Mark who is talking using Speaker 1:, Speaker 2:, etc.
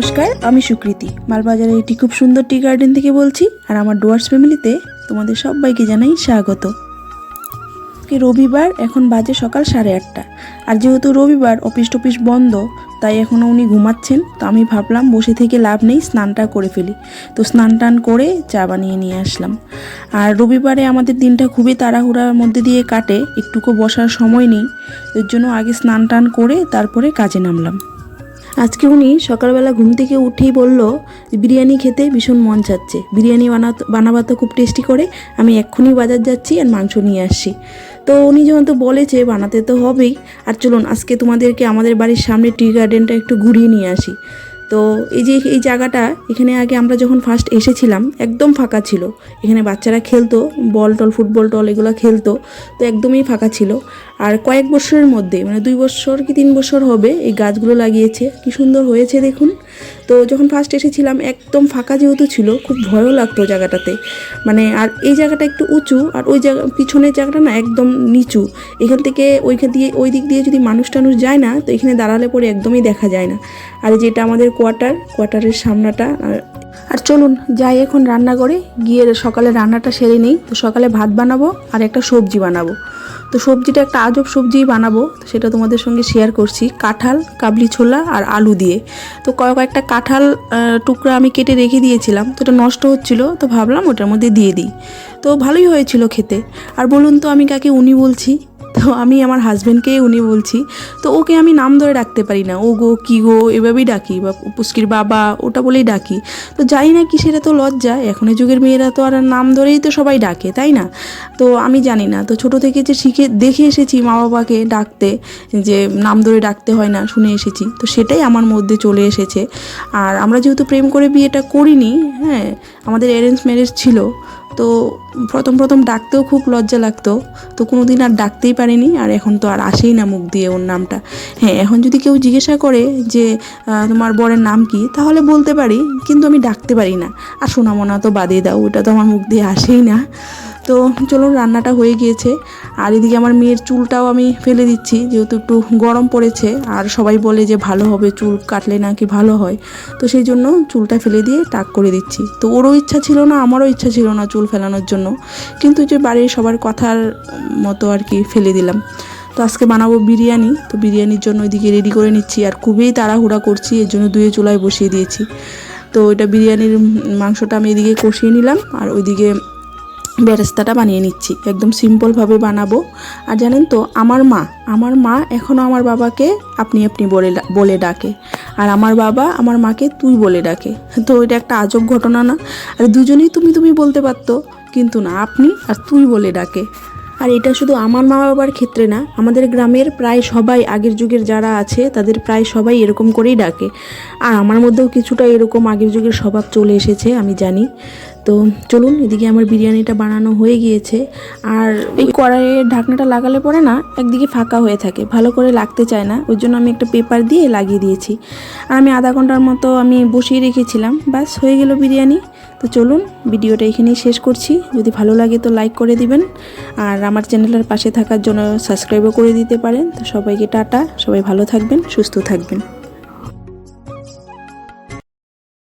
Speaker 1: নমস্কার, আমি সুকৃতি মালবাজারের একটি খুব সুন্দর টি গার্ডেন থেকে বলছি। আর আমার ডুয়ার্স ফ্যামিলিতে তোমাদের সবাইকে জানাই স্বাগত। রবিবার, এখন বাজে সকাল 8:30। আর যেহেতু রবিবার অফিস বন্ধ, তাই এখনও উনি ঘুমাচ্ছেন। তো আমি ভাবলাম বসে থেকে লাভ নেই, স্নানটা করে ফেলি। তো স্নান টান করে চা বানিয়ে নিয়ে আসলাম। আর রবিবারে আমাদের দিনটা খুবই তাড়াহুড়ার মধ্যে দিয়ে কাটে, একটুকু বসার সময় নেই। এর জন্য আগে স্নান টান করে তারপরে কাজে নামলাম। আজকে উনি সকালবেলা ঘুম থেকে উঠেই বলল যে বিরিয়ানি খেতে ভীষণ মন চাচ্ছে, বিরিয়ানি বানাবা তো খুব টেস্টি করে, আমি এক্ষুনি বাজার যাচ্ছি আর মাংস নিয়ে আসছি। তো উনি যখন তো বলেছে বানাতে তো হবেই। আর চলুন আজকে তোমাদেরকে আমাদের বাড়ির সামনে টি গার্ডেনটা একটু ঘুরিয়ে নিয়ে আসি। তো এই জায়গাটা, এখানে আগে আমরা যখন ফার্স্ট এসেছিলাম একদম ফাঁকা ছিল। এখানে বাচ্চারা খেলতো, বল টল ফুটবল টল এগুলো খেলতো। তো একদমই ফাঁকা ছিল। আর কয়েক বছরের মধ্যে, মানে 2 বছর কি 3 বছর হবে, এই গাছগুলো লাগিয়েছে। কি সুন্দর হয়েছে দেখুন। তো যখন ফার্স্ট এসেছিলাম একদম ফাঁকা যেহেতু ছিল, খুব ভয়ও লাগতো জায়গাটাতে। মানে আর এই জায়গাটা একটু উঁচু, আর ওই জায়গা পিছনের জায়গাটা না একদম নিচু। এখান থেকে ওই দিক দিয়ে যদি মানুষ টানুষ যায় না, তো এখানে দাঁড়ালে পরে একদমই দেখা যায় না। আর যেটা আমাদের কোয়ার্টারের সামনাটা। আর চলুন যাই এখন রান্না করে গিয়ে সকালে রান্নাটা সেরে নেই। তো সকালে ভাত বানাবো আর একটা সবজি বানাবো। তো সবজিটা একটা আজব সবজিই বানাবো, তো সেটা তোমাদের সঙ্গে শেয়ার করছি। কাঁঠাল, কাবলি ছোলা আর আলু দিয়ে। তো কয়েকটা কাঁঠাল টুকরা আমি কেটে রেখে দিয়েছিলাম, তো এটা নষ্ট হচ্ছিলো, তো ভাবলাম ওটার মধ্যে দিয়ে দিই। তো ভালোই হয়েছিল খেতে। আর বলুন তো আমি কাকে উনি বলছি? তো আমি আমার হাজব্যান্ডকেই উনি বলছি। তো ওকে আমি নাম ধরে ডাকতে পারি না, ও গো কি গো এভাবেই ডাকি, বা পুস্কির বাবা ওটা বলেই ডাকি। তো যাই না কি, সেটা তো লজ্জা। এখনের যুগের মেয়েরা তো আর নাম ধরেই তো সবাই ডাকে, তাই না? তো আমি জানি না, তো ছোট থেকে যে দেখে এসেছি মা বাবাকে ডাকতে, যে নাম ধরে ডাকতে হয় না, শুনে এসেছি। তো সেটাই আমার মধ্যে চলে এসেছে। আর আমরা যেহেতু প্রেম করে বিয়েটা করিনি, হ্যাঁ, আমাদের অ্যারেঞ্জ ম্যারেজ ছিল। তো প্রথম ডাকতেও খুব লজ্জা লাগতো, তো কোনো দিন আর ডাকতেই পারিনি। আর এখন তো আর আসেই না মুখ দিয়ে ওর নামটা। হ্যাঁ, এখন যদি কেউ জিজ্ঞাসা করে যে তোমার বরের নাম কি, তাহলে বলতে পারি, কিন্তু আমি ডাকতে পারি না। আর সোনামোনা তো বাদে দাও, ওটা তো আমার মুখ দিয়ে আসেই না। তো চলুন রান্নাটা হয়ে গিয়েছে। আর এদিকে আমার মেয়ের চুলটাও আমি ফেলে দিচ্ছি, যেহেতু একটু গরম পড়েছে। আর সবাই বলে যে ভালো হবে, চুল কাটলে নাকি ভালো হয়। তো সেই জন্য চুলটা ফেলে দিয়ে টাক করে দিচ্ছি। তো ওরও ইচ্ছা ছিল না, আমারও ইচ্ছা ছিল না চুল ফেলানোর জন্য, কিন্তু যে বাড়ির সবার কথার মতো আর কি ফেলে দিলাম। তো আজকে বানাবো বিরিয়ানি। তো বিরিয়ানির জন্য ওইদিকে রেডি করে নিচ্ছি, আর খুবই তাড়াহুড়া করছি, এর জন্য দুয়ে চুলায় বসিয়ে দিয়েছি। তো এটা বিরিয়ানির মাংসটা আমি এদিকে কষিয়ে নিলাম, আর ওইদিকে বেরেস্তাটা বানিয়ে নিচ্ছি। একদম সিম্পলভাবে বানাবো। আর জানেন তো, আমার মা এখনও আমার বাবাকে আপনি বলে ডাকে, আর আমার বাবা আমার মাকে তুই বলে ডাকে। তো এটা একটা আজব ঘটনা না? আর দুজনেই তুমি বলতে পারতো, কিন্তু না, আপনি আর তুই বলে ডাকে। আর এটা শুধু আমার মা বাবার ক্ষেত্রে না, আমাদের গ্রামের প্রায় সবাই, আগের যুগের যারা আছে তাদের প্রায় সবাই এরকম করেই ডাকে। আর আমার মধ্যেও কিছুটা এরকম আগের যুগের স্বভাব চলে এসেছে, আমি জানি। তো চলুন, এদিকে আমার বিরিয়ানিটা বানানো হয়ে গিয়েছে। আর এই কড়াইয়ের ঢাকনাটা লাগালে পরে না একদিকে ফাঁকা হয়ে থাকে, ভালো করে লাগতে চায় না। ওই জন্য আমি একটা পেপার দিয়ে লাগিয়ে দিয়েছি। আর আমি আধা ঘন্টার মতো আমি বসিয়ে রেখেছিলাম, ব্যাস হয়ে গেল বিরিয়ানি। তো চলুন ভিডিওটা এখানেই শেষ করছি। যদি ভালো লাগে তো লাইক করে দিবেন, আর আমার চ্যানেলের পাশে থাকার জন্য সাবস্ক্রাইবও করে দিতে পারেন। তো সবাইকে টাটা, সবাই ভালো থাকবেন, সুস্থ থাকবেন।